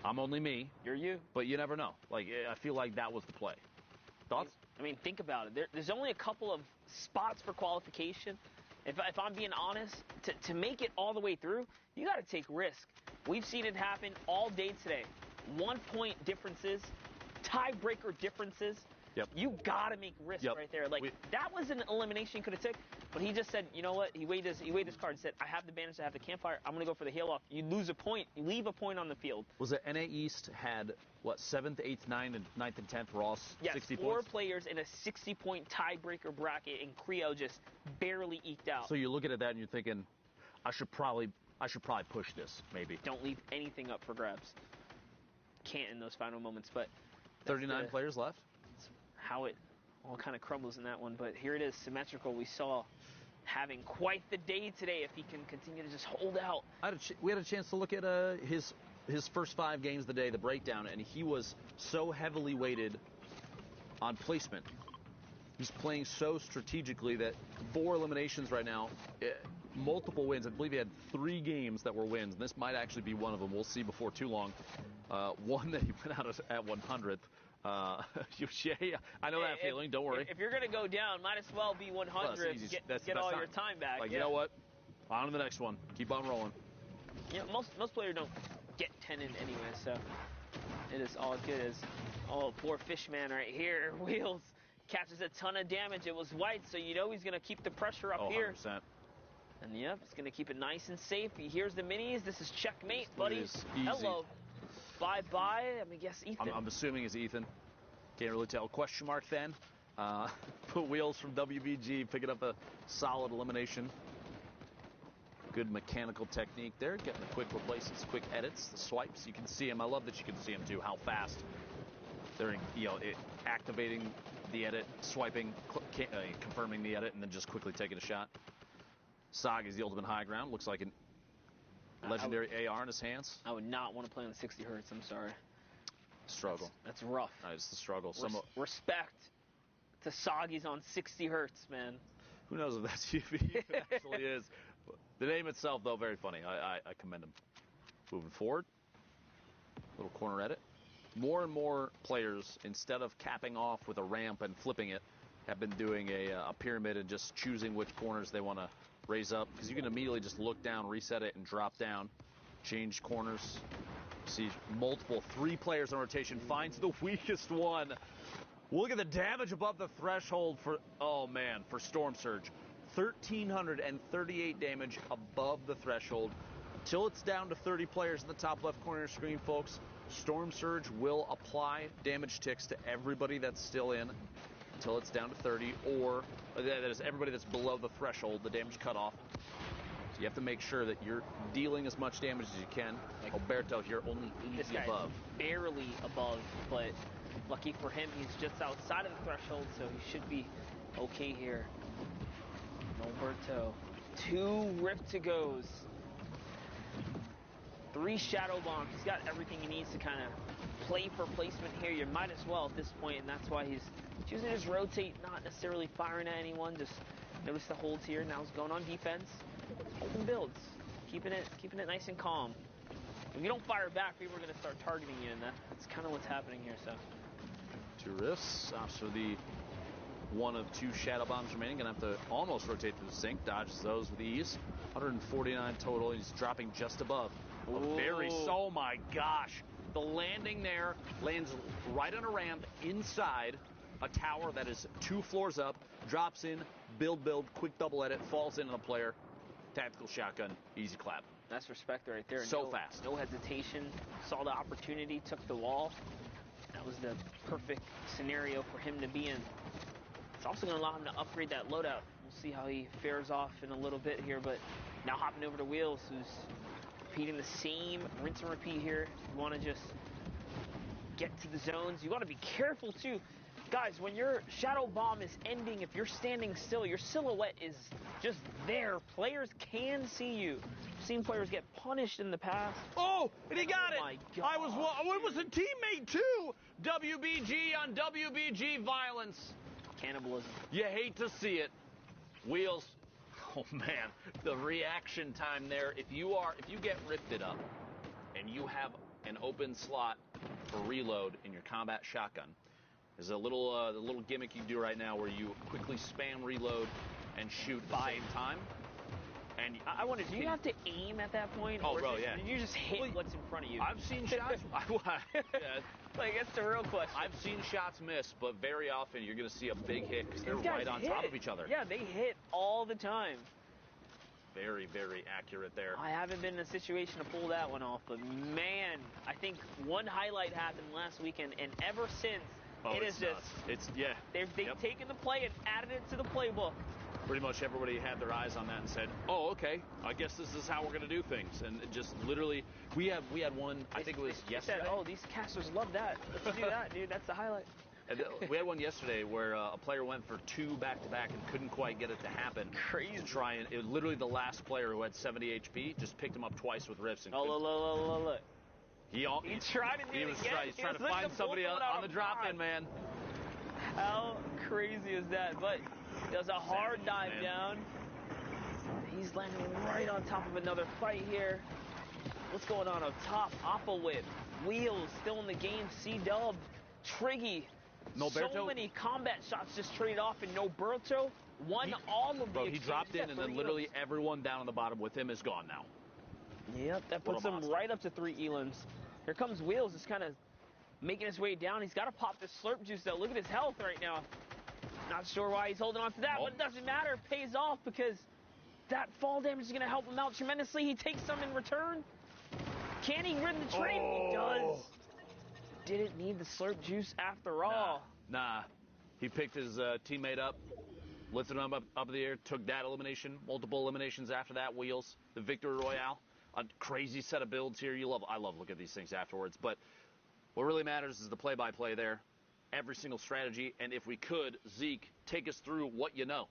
I'm only me. You're you. But you never know. Like, I feel like that was the play. Thoughts? I mean, think about it. There's only a couple of spots for qualification. If I'm being honest, to make it all the way through, you got to take risk. We've seen it happen all day today. 1 point differences, tiebreaker differences. Yep. You got to make risk right there. Like, that was an elimination you could have took, but he just said, you know what? He weighed his card and said, I have the bandage, I have the campfire, I'm going to go for the hail off. You lose a point. You leave a point on the field. Was it NA East had, what, 7th, 8th, 9th, and 9th and 10th were all 60 points? Yes, 4 players in a 60-point tiebreaker bracket, and Creo just barely eked out. So you're looking at that and you're thinking, I should probably push this, maybe. Don't leave anything up for grabs. Can't in those final moments, but 39 players left. That's how it all kind of crumbles in that one. But here it is, symmetrical. We saw having quite the day today if he can continue to just hold out. We had a chance to look at his first 5 games of the day, the breakdown, and he was so heavily weighted on placement. He's playing so strategically that 4 eliminations right now, multiple wins. I believe he had 3 games that were wins, and this might actually be one of them. We'll see before too long. One that he went out at 100th. I know that feeling. Don't worry. If you're going to go down, might as well be 100. Get all your time back. Like, you know what? On to the next one. Keep on rolling. Yeah, most players don't get 10 in anyway, so it is all good as poor Fishman right here. Wheels catches a ton of damage. It was white, so you know he's going to keep the pressure up here. 100%. And yep, it's going to keep it nice and safe. He hears the minis. This is checkmate, buddy. Hello. Bye-bye. I mean, guess Ethan. I'm assuming it's Ethan. Can't really tell. Question mark then. Put Wheels from WBG picking up a solid elimination. Good mechanical technique there. Getting the quick replaces, quick edits, the swipes. You can see him. I love that you can see him too. How fast they're, activating the edit, swiping, confirming the edit, and then just quickly taking a shot. Sog is the ultimate high ground. Looks like an legendary AR in his hands. I would not want to play on 60 hertz. I'm sorry. Struggle. That's rough. It's the struggle. Respect to Soggies on 60 hertz, man. Who knows if that's UV? It actually is. The name itself, though, very funny. I commend him. Moving forward. Little corner edit. More and more players, instead of capping off with a ramp and flipping it, have been doing a pyramid and just choosing which corners they want to raise up, because you can immediately just look down, reset it, and drop down. Change corners. See multiple 3 players on rotation. Finds the weakest one. Look at the damage above the threshold for Storm Surge. 1,338 damage above the threshold. Till it's down to 30 players in the top left corner of your screen, folks. Storm Surge will apply damage ticks to everybody that's still in until it's down to 30, or that is everybody that's below the threshold, the damage cutoff. So you have to make sure that you're dealing as much damage as you can. Like Alberto here, only 80 above. Barely above, but lucky for him, he's just outside of the threshold, so he should be okay here. Alberto, 2 Rift to goes. 3 Shadow Bombs. He's got everything he needs to kind of play for placement here. You might as well at this point, and that's why he's choosing to just rotate, not necessarily firing at anyone. Just notice the holds here. Now he's going on defense. Holding builds. Keeping it nice and calm. If you don't fire back, people are going to start targeting you, and that's kind of what's happening here. So 2 rifts. After the 1 of 2 Shadow Bombs remaining. Going to have to almost rotate through the sink. Dodges those with ease. 149 total. He's dropping just above. Oh my gosh. The landing there lands right on a ramp inside a tower that is 2 floors up. Drops in, build, quick double edit, falls in on a player. Tactical shotgun, easy clap. That's respect right there. So fast. No hesitation. Saw the opportunity, took the wall. That was the perfect scenario for him to be in. It's also going to allow him to upgrade that loadout. We'll see how he fares off in a little bit here, but now hopping over to Wheels, who's repeating the same rinse and repeat here. You want to just get to the zones. You got to be careful too. Guys, when your Shadow Bomb is ending, if you're standing still, your silhouette is just there. Players can see you. I've seen players get punished in the past. Oh, and he got it. My God. It was a teammate too. WBG on WBG violence. Cannibalism. You hate to see it. Wheels. Oh man, the reaction time there. If you get rifted up and you have an open slot for reload in your combat shotgun. There's a little the little gimmick you can do right now where you quickly spam reload and shoot at the same time. And I wonder, do you have to aim at that point? Oh, or bro, yeah. Did you just hit what's in front of you? I've seen shots. Yeah. Like, that's the real question. I've seen shots miss, but very often you're going to see a big hit because they're right on top of each other. Yeah, they hit all the time. Very, very accurate there. I haven't been in a situation to pull that one off, but man, I think one highlight happened last weekend, and ever since, it is just... They've taken the play and added it to the playbook. Pretty much everybody had their eyes on that and said, "Oh, okay, I guess this is how we're going to do things." And it just literally, we had one. I think it was yesterday. Said, "Oh, these casters love that. Let's do that, dude. That's the highlight." And we had one yesterday where a player went for 2 back-to-back and couldn't quite get it to happen. Crazy. To try and it was literally the last player who had 70 HP just picked him up twice with rifts. And look. He tried to do it again. He's trying to find somebody on the drop-in, man. How crazy is that? But it was a hard dive down. He's landing right on top of another fight here. What's going on up top? Oppa Whip, Wheels still in the game. C-Dub, Triggy. Noberto, so many combat shots just traded off, and Noberto won all of the Bro, he dropped in, and then literally everyone down on the bottom with him is gone now. Yep, that puts him right up to 3 elims. Here comes Wheels, just kind of making his way down. He's got to pop this slurp juice, though. Look at his health right now. Not sure why he's holding on to that, but it doesn't matter. It pays off because that fall damage is going to help him out tremendously. He takes some in return. Can he rid the train? Oh. He does. Didn't need the slurp juice after all. Nah. He picked his teammate up, lifted him up in the air, took that elimination, multiple eliminations after that, Wheels, the Victory Royale. A crazy set of builds here. I love looking at these things afterwards, but what really matters is the play-by-play there. Every single strategy, and if we could, Zeke, take us through what you know.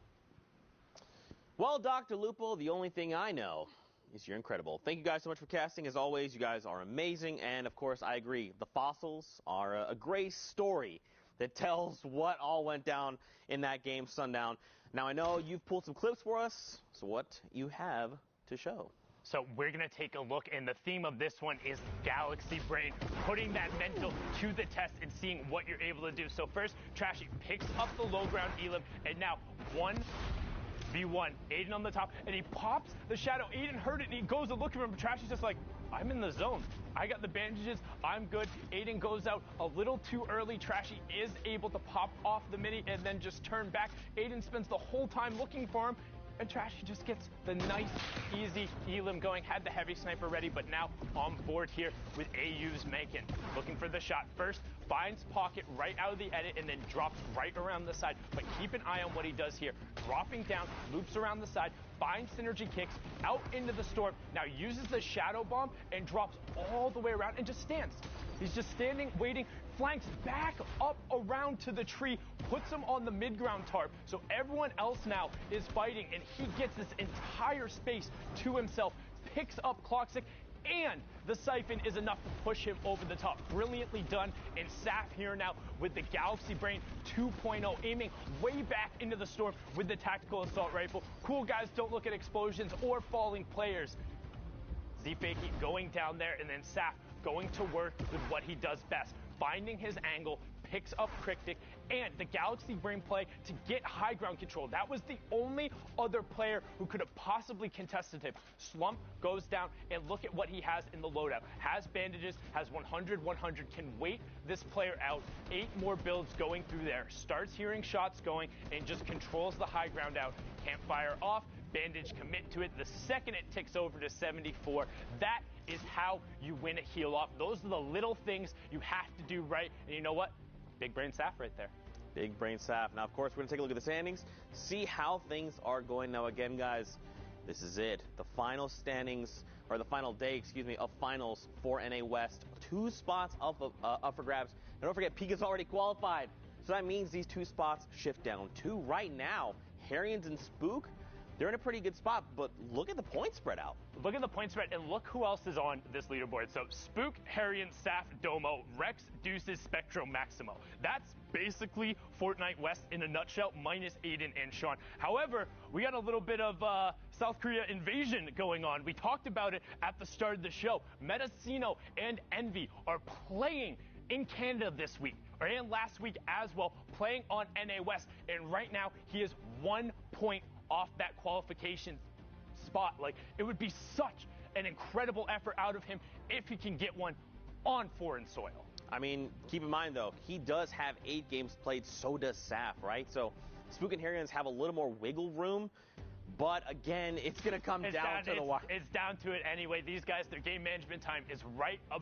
Well, Dr. Lupo, the only thing I know is you're incredible. Thank you guys so much for casting. As always, you guys are amazing, and of course, I agree. The fossils are a great story that tells what all went down in that game, Sundown. Now, I know you've pulled some clips for us, so what you have to show? So we're going to take a look, and the theme of this one is Galaxy Brain, putting that mental to the test and seeing what you're able to do. So first, Trashy picks up the low ground elim, and now 1v1. Aiden on the top, and he pops the shadow. Aiden heard it, and he goes to look at him, but Trashy's just like, I'm in the zone. I got the bandages. I'm good. Aiden goes out a little too early. Trashy is able to pop off the mini and then just turn back. Aiden spends the whole time looking for him, and Trashy just gets the nice, easy elim going. Had the heavy sniper ready, but now on board here with AU's Macon. Looking for the shot. First, finds Pocket right out of the edit and then drops right around the side. But keep an eye on what he does here. Dropping down, loops around the side, finds synergy kicks, out into the storm. Now uses the shadow bomb and drops all the way around and just stands. He's just standing, waiting, flanks back up around to the tree, puts him on the mid-ground tarp. So everyone else now is fighting, and he gets this entire space to himself, picks up Cloxic, and the Siphon is enough to push him over the top. Brilliantly done. And Saf here now with the Galaxy Brain 2.0, aiming way back into the storm with the tactical assault rifle. Cool guys don't look at explosions or falling players. Z-Fakey going down there, and then Saf going to work with what he does best. Finding his angle, picks up Cryptic, and the Galaxy Brain play to get high ground control. That was the only other player who could have possibly contested him. Slump goes down, and look at what he has in the loadout. Has bandages, has 100, can wait this player out. 8 more builds going through there. Starts hearing shots going, and just controls the high ground out. Can't fire off. Bandage commit to it. The second it ticks over to 74, that is how you win a heal off. Those are the little things you have to do right. And you know what? Big Brain Saf right there. Big Brain Saf. Now, of course, we're going to take a look at the standings, see how things are going. Now, again, guys, this is it. The final standings, or the final day, of finals for NA West. 2 spots up for grabs. And don't forget, Pika's already qualified. So that means these 2 spots shift down to right now. Harrians and Spook they're in a pretty good spot, but look at the point spread out. Look at the point spread, and look who else is on this leaderboard. So Spook, Harrion, Saf, Domo, Rex, Deuces, Spectro, Maximo. That's basically Fortnite West in a nutshell, minus Aiden and Sean. However, we got a little bit of South Korea invasion going on. We talked about it at the start of the show. Mendocino and Envy are playing in Canada this week, and last week as well, playing on NA West. And right now, he is 1 point off that qualification spot. Like, it would be such an incredible effort out of him if he can get one on foreign soil. I mean, keep in mind, though, he does have 8 games played, so does Saf, right? So Spook and Harrions have a little more wiggle room, but again, it's going to come down to the wire. It's down to it anyway. These guys, their game management time is right up.